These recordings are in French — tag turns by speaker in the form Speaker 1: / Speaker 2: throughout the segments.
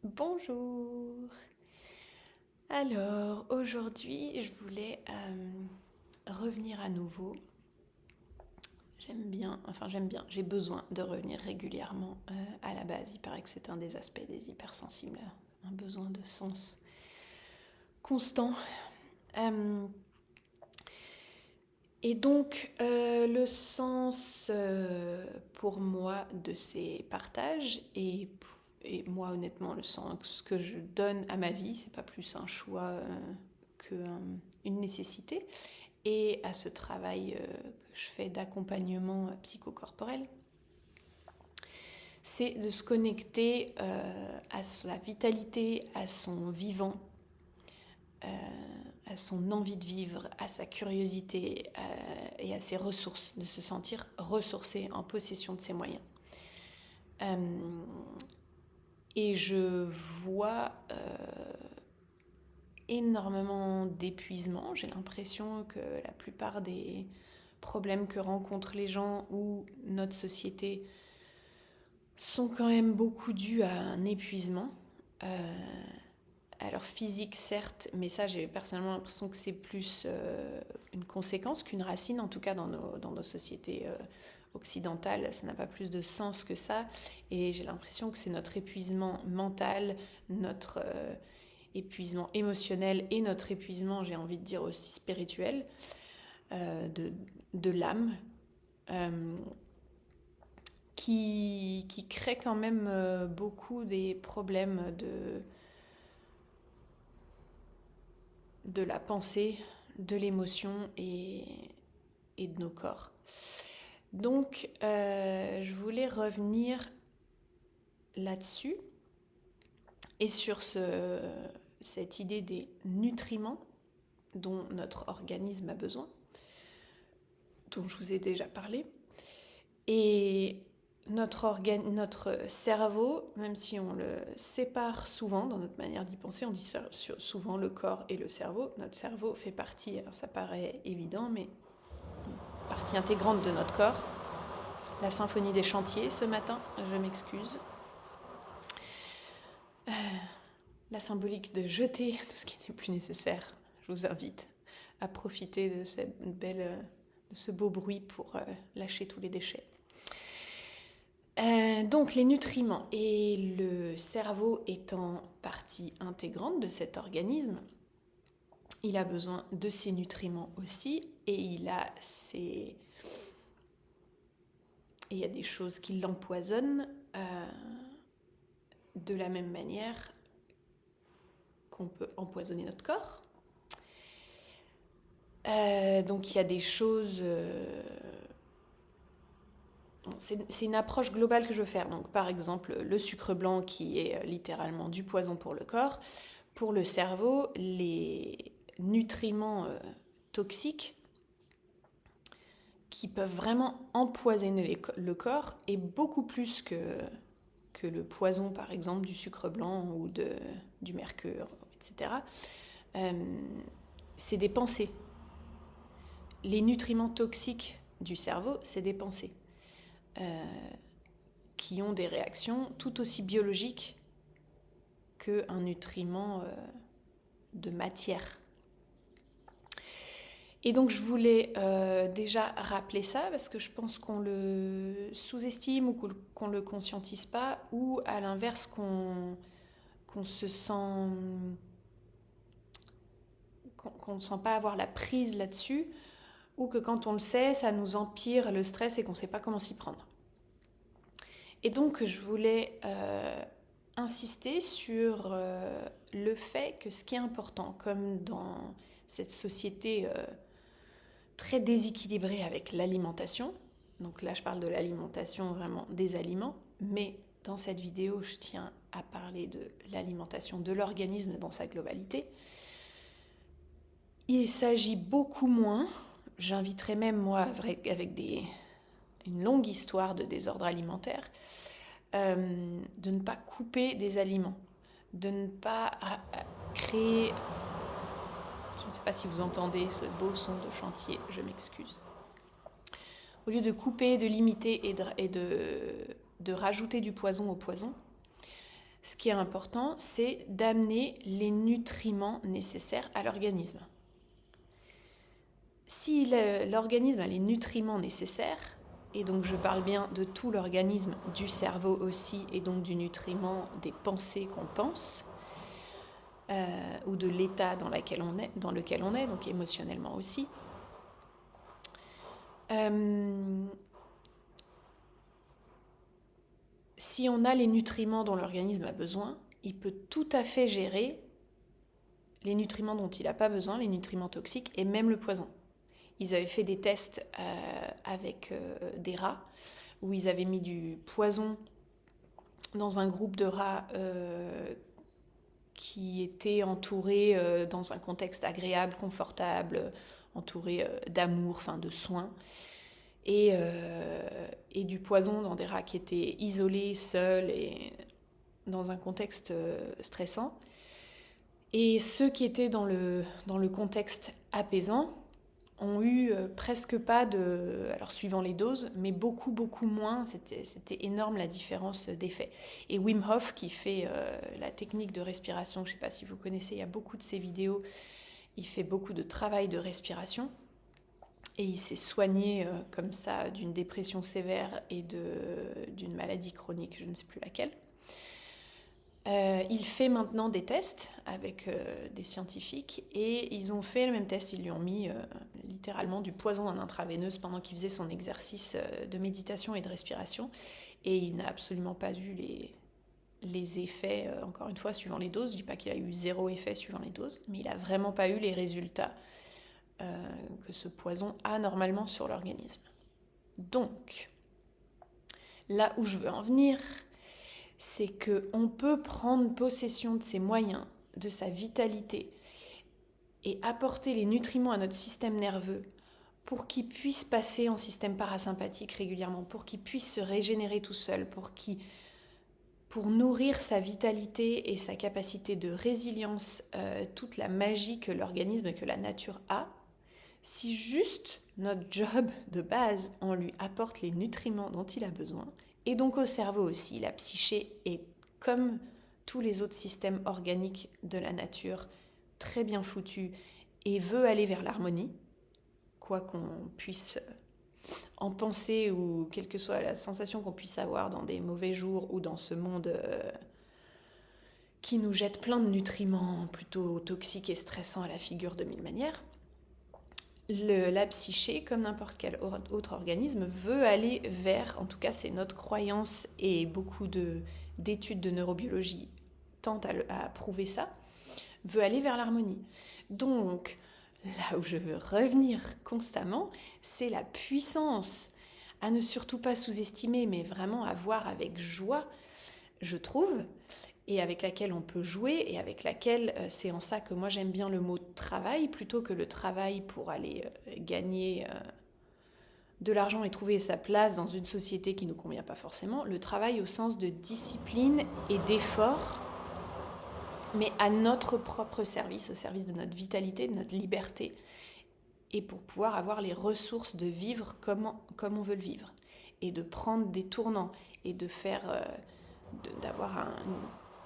Speaker 1: Bonjour. Alors aujourd'hui je voulais revenir à nouveau. J'aime bien, j'ai besoin de revenir régulièrement à la base. Il paraît que c'est un des aspects des hypersensibles, un besoin de sens constant. Et donc le sens pour moi de ces partages et moi honnêtement le sens que je donne à ma vie, c'est pas plus un choix qu'une nécessité, et à ce travail que je fais d'accompagnement psychocorporel, c'est de se connecter à sa vitalité, à son vivant, à son envie de vivre, à sa curiosité et à ses ressources, de se sentir ressourcé, en possession de ses moyens. Et je vois énormément d'épuisement. J'ai l'impression que la plupart des problèmes que rencontrent les gens ou notre société sont quand même beaucoup dus à un épuisement. Alors physique certes, mais ça j'ai personnellement l'impression que c'est plus une conséquence qu'une racine, en tout cas dans nos sociétés occidentales, ça n'a pas plus de sens que ça, et j'ai l'impression que c'est notre épuisement mental, notre épuisement émotionnel et notre épuisement, j'ai envie de dire aussi spirituel, de l'âme, qui crée quand même beaucoup des problèmes de la pensée, de l'émotion et de nos corps. Donc, je voulais revenir là-dessus et sur cette idée des nutriments dont notre organisme a besoin, dont je vous ai déjà parlé. Et notre cerveau, même si on le sépare souvent dans notre manière d'y penser, on dit souvent le corps et le cerveau. Notre cerveau fait partie, alors ça paraît évident, mais partie intégrante de notre corps. La symphonie des chantiers ce matin, je m'excuse. La symbolique de jeter tout ce qui n'est plus nécessaire. Je vous invite à profiter de ce beau bruit pour lâcher tous les déchets. Donc les nutriments et le cerveau étant partie intégrante de cet organisme, il a besoin de ces nutriments aussi, et il y a des choses qui l'empoisonnent de la même manière qu'on peut empoisonner notre corps. Donc il y a des choses... c'est une approche globale que je veux faire. Donc, par exemple, le sucre blanc qui est littéralement du poison pour le corps. Pour le cerveau, les nutriments toxiques qui peuvent vraiment empoisonner le corps, et beaucoup plus que le poison, par exemple, du sucre blanc ou du mercure, etc. C'est des pensées. Les nutriments toxiques du cerveau, c'est des pensées. Qui ont des réactions tout aussi biologiques qu'un nutriment de matière. Et donc je voulais déjà rappeler ça, parce que je pense qu'on le sous-estime ou qu'on le conscientise pas, ou à l'inverse qu'on se sent... qu'on ne sent pas avoir la prise là-dessus, ou que quand on le sait, ça nous empire le stress et qu'on ne sait pas comment s'y prendre. Et donc, je voulais insister sur le fait que ce qui est important, comme dans cette société très déséquilibrée avec l'alimentation, donc là je parle de l'alimentation vraiment des aliments, mais dans cette vidéo je tiens à parler de l'alimentation de l'organisme dans sa globalité, il s'agit beaucoup moins, j'inviterai même moi avec une longue histoire de désordre alimentaire, de ne pas couper des aliments, de ne pas créer... Je ne sais pas si vous entendez ce beau son de chantier, je m'excuse. Au lieu de couper, de limiter et de rajouter du poison au poison, Ce qui est important, c'est d'amener les nutriments nécessaires à l'organisme. Si l'organisme a les nutriments nécessaires, et donc je parle bien de tout l'organisme, du cerveau aussi, et donc du nutriment des pensées qu'on pense, ou de l'état dans lequel on est, donc émotionnellement aussi. Si on a les nutriments dont l'organisme a besoin, il peut tout à fait gérer les nutriments dont il n'a pas besoin, les nutriments toxiques et même le poison. Ils avaient fait des tests avec des rats où ils avaient mis du poison dans un groupe de rats qui était entouré dans un contexte agréable, confortable, entouré d'amour, enfin de soins. Et du poison dans des rats qui étaient isolés, seuls et dans un contexte stressant. Et ceux qui étaient dans le contexte apaisant ont eu presque pas de... Alors suivant les doses, mais beaucoup, beaucoup moins. C'était énorme la différence d'effet. Et Wim Hof, qui fait la technique de respiration, je ne sais pas si vous connaissez, il y a beaucoup de ses vidéos, il fait beaucoup de travail de respiration. Et il s'est soigné comme ça d'une dépression sévère et d'une maladie chronique, je ne sais plus laquelle. Il fait maintenant des tests avec des scientifiques et ils ont fait le même test, ils lui ont mis littéralement du poison en intraveineuse pendant qu'il faisait son exercice de méditation et de respiration et il n'a absolument pas eu les effets, encore une fois, suivant les doses. Je ne dis pas qu'il a eu 0 effet suivant les doses, mais il n'a vraiment pas eu les résultats que ce poison a normalement sur l'organisme. Donc, là où je veux en venir, c'est qu'on peut prendre possession de ses moyens, de sa vitalité, et apporter les nutriments à notre système nerveux pour qu'il puisse passer en système parasympathique régulièrement, pour qu'il puisse se régénérer tout seul, pour nourrir sa vitalité et sa capacité de résilience, toute la magie que l'organisme et que la nature a. Si juste notre job de base, on lui apporte les nutriments dont il a besoin, et donc au cerveau aussi, la psyché est comme tous les autres systèmes organiques de la nature, très bien foutu et veut aller vers l'harmonie, quoi qu'on puisse en penser ou quelle que soit la sensation qu'on puisse avoir dans des mauvais jours ou dans ce monde qui nous jette plein de nutriments plutôt toxiques et stressants à la figure de mille manières. La psyché, comme n'importe quel autre organisme, veut aller vers, en tout cas c'est notre croyance et beaucoup d'études de neurobiologie tentent à prouver ça, veut aller vers l'harmonie. Donc, là où je veux revenir constamment, c'est la puissance à ne surtout pas sous-estimer, mais vraiment à voir avec joie, je trouve, et avec laquelle on peut jouer, et avec laquelle, c'est en ça que moi j'aime bien le mot travail, plutôt que le travail pour aller gagner de l'argent et trouver sa place dans une société qui ne nous convient pas forcément, le travail au sens de discipline et d'effort, mais à notre propre service, au service de notre vitalité, de notre liberté, et pour pouvoir avoir les ressources de vivre comme on veut le vivre, et de prendre des tournants, et de faire, d'avoir une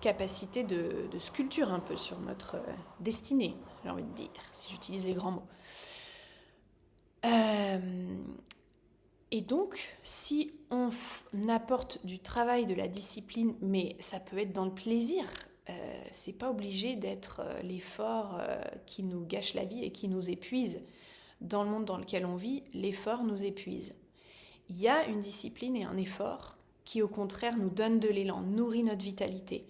Speaker 1: capacité de sculpture un peu sur notre destinée, j'ai envie de dire, si j'utilise les grands mots. Et donc, si on apporte du travail, de la discipline, mais ça peut être dans le plaisir, c'est pas obligé d'être l'effort qui nous gâche la vie et qui nous épuise. Dans le monde dans lequel on vit, l'effort nous épuise. Il y a une discipline et un effort qui au contraire nous donne de l'élan, nourrit notre vitalité,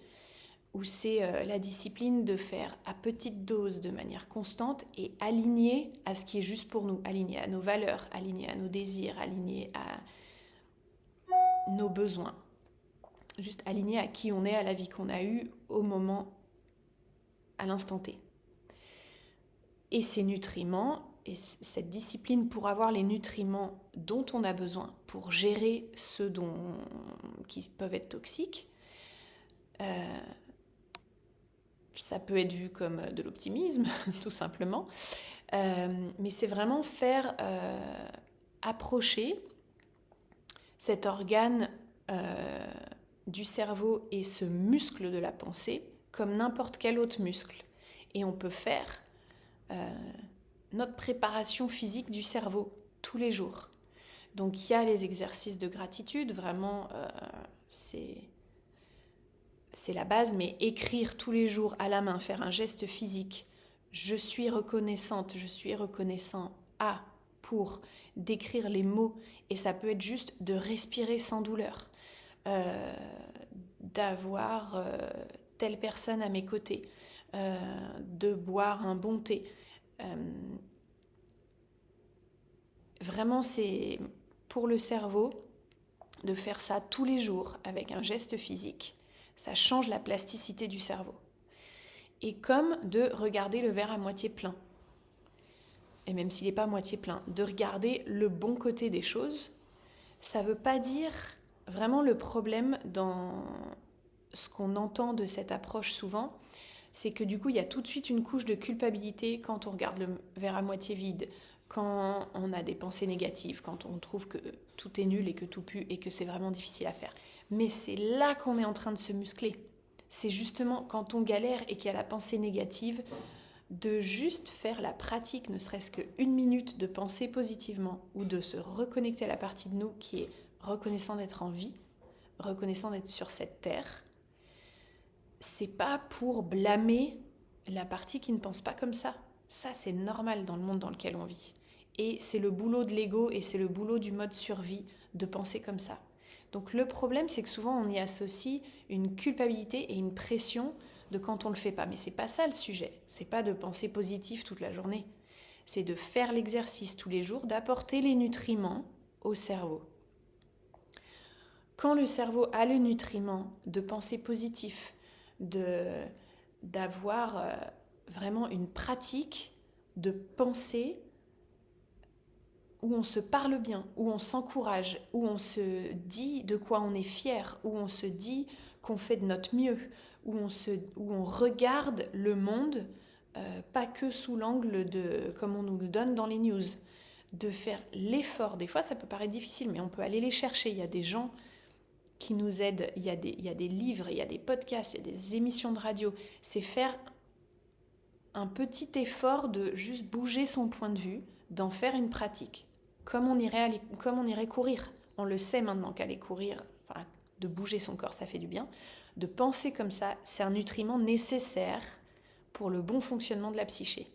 Speaker 1: où c'est la discipline de faire à petite dose de manière constante et alignée à ce qui est juste pour nous, alignée à nos valeurs, alignée à nos désirs, alignée à nos besoins, juste alignée à qui on est, à la vie qu'on a eue au moment, à l'instant T. Et ces nutriments, et cette discipline pour avoir les nutriments dont on a besoin, pour gérer ceux qui peuvent être toxiques, ça peut être vu comme de l'optimisme, tout simplement. Mais c'est vraiment faire approcher cet organe du cerveau est ce muscle de la pensée comme n'importe quel autre muscle. Et on peut faire notre préparation physique du cerveau tous les jours. Donc il y a les exercices de gratitude, vraiment c'est la base, mais écrire tous les jours à la main, faire un geste physique, je suis reconnaissante, je suis reconnaissant à, pour décrire les mots, et ça peut être juste de respirer sans douleur, d'avoir telle personne à mes côtés, de boire un bon thé. Vraiment, c'est pour le cerveau de faire ça tous les jours avec un geste physique. Ça change la plasticité du cerveau. Et comme de regarder le verre à moitié plein. Et même s'il n'est pas à moitié plein, de regarder le bon côté des choses. Ça ne veut pas dire vraiment le problème dans ce qu'on entend de cette approche souvent, c'est que du coup il y a tout de suite une couche de culpabilité quand on regarde le verre à moitié vide, quand on a des pensées négatives, quand on trouve que tout est nul et que tout pue et que c'est vraiment difficile à faire. Mais c'est là qu'on est en train de se muscler. C'est justement quand on galère et qu'il y a la pensée négative, de juste faire la pratique, ne serait-ce qu'une minute de penser positivement ou de se reconnecter à la partie de nous qui est reconnaissant d'être en vie, reconnaissant d'être sur cette terre. C'est pas pour blâmer la partie qui ne pense pas comme ça. Ça, c'est normal dans le monde dans lequel on vit. Et c'est le boulot de l'ego et c'est le boulot du mode survie de penser comme ça. Donc le problème, c'est que souvent on y associe une culpabilité et une pression de quand on le fait pas. Mais c'est pas ça le sujet. C'est pas de penser positif toute la journée. C'est de faire l'exercice tous les jours, d'apporter les nutriments au cerveau. Quand le cerveau a le nutriment de penser positif, d'avoir vraiment une pratique de pensée où on se parle bien, où on s'encourage, où on se dit de quoi on est fier, où on se dit qu'on fait de notre mieux, où on regarde le monde, pas que sous l'angle de comme on nous le donne dans les news, de faire l'effort. Des fois, ça peut paraître difficile, mais on peut aller les chercher. Il y a des gens qui nous aident, il y a des livres, il y a des podcasts, il y a des émissions de radio. C'est faire un petit effort de juste bouger son point de vue, d'en faire une pratique. Comme on irait courir. On le sait maintenant qu'aller courir, enfin, de bouger son corps, ça fait du bien. De penser comme ça, c'est un nutriment nécessaire pour le bon fonctionnement de la psyché.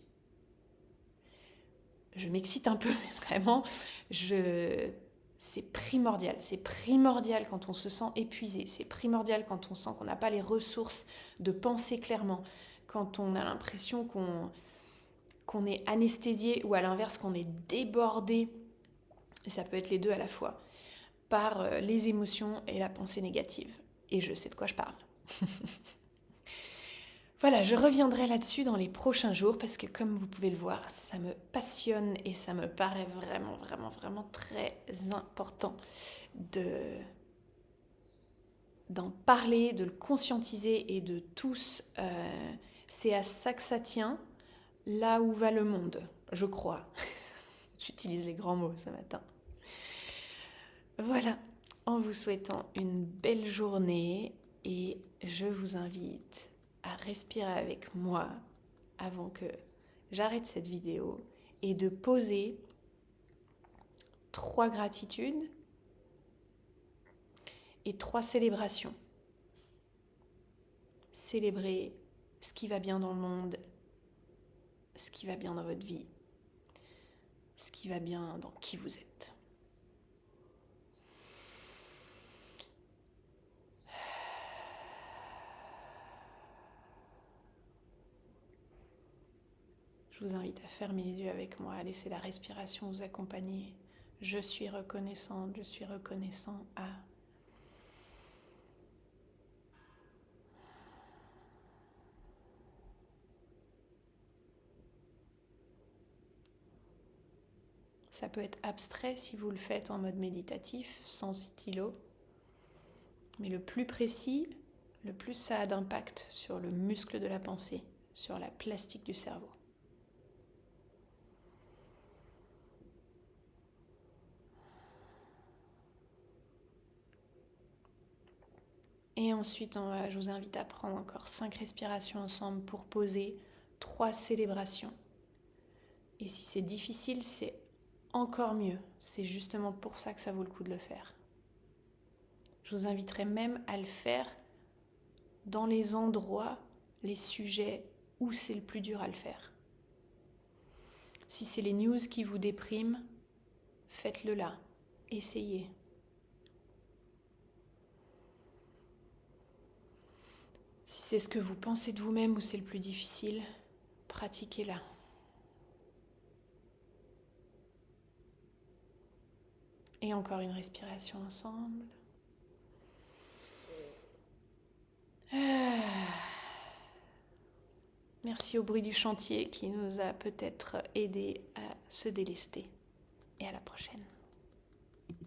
Speaker 1: Je m'excite un peu, mais vraiment, c'est primordial quand on se sent épuisé, c'est primordial quand on sent qu'on n'a pas les ressources de penser clairement, quand on a l'impression qu'on est anesthésié ou à l'inverse qu'on est débordé, et ça peut être les deux à la fois, par les émotions et la pensée négative. Et je sais de quoi je parle. Voilà, je reviendrai là-dessus dans les prochains jours parce que comme vous pouvez le voir, ça me passionne et ça me paraît vraiment, vraiment, vraiment très important d'en parler, de le conscientiser et de tous. C'est à ça que ça tient, là où va le monde, je crois. J'utilise les grands mots ce matin. Voilà, en vous souhaitant une belle journée et je vous invite à respirer avec moi avant que j'arrête cette vidéo et de poser 3 gratitudes et 3 célébrations. Célébrer ce qui va bien dans le monde, ce qui va bien dans votre vie, ce qui va bien dans qui vous êtes. Je vous invite à fermer les yeux avec moi, à laisser la respiration vous accompagner. Je suis reconnaissante, je suis reconnaissant à... Ça peut être abstrait si vous le faites en mode méditatif, sans stylo. Mais le plus précis, le plus ça a d'impact sur le muscle de la pensée, sur la plastique du cerveau. Et ensuite, je vous invite à prendre encore 5 respirations ensemble pour poser 3 célébrations. Et si c'est difficile, c'est encore mieux. C'est justement pour ça que ça vaut le coup de le faire. Je vous inviterai même à le faire dans les endroits, les sujets où c'est le plus dur à le faire. Si c'est les news qui vous dépriment, faites-le là. Essayez. Si c'est ce que vous pensez de vous-même où c'est le plus difficile, pratiquez-la. Et encore une respiration ensemble. Merci au bruit du chantier qui nous a peut-être aidé à se délester. Et à la prochaine.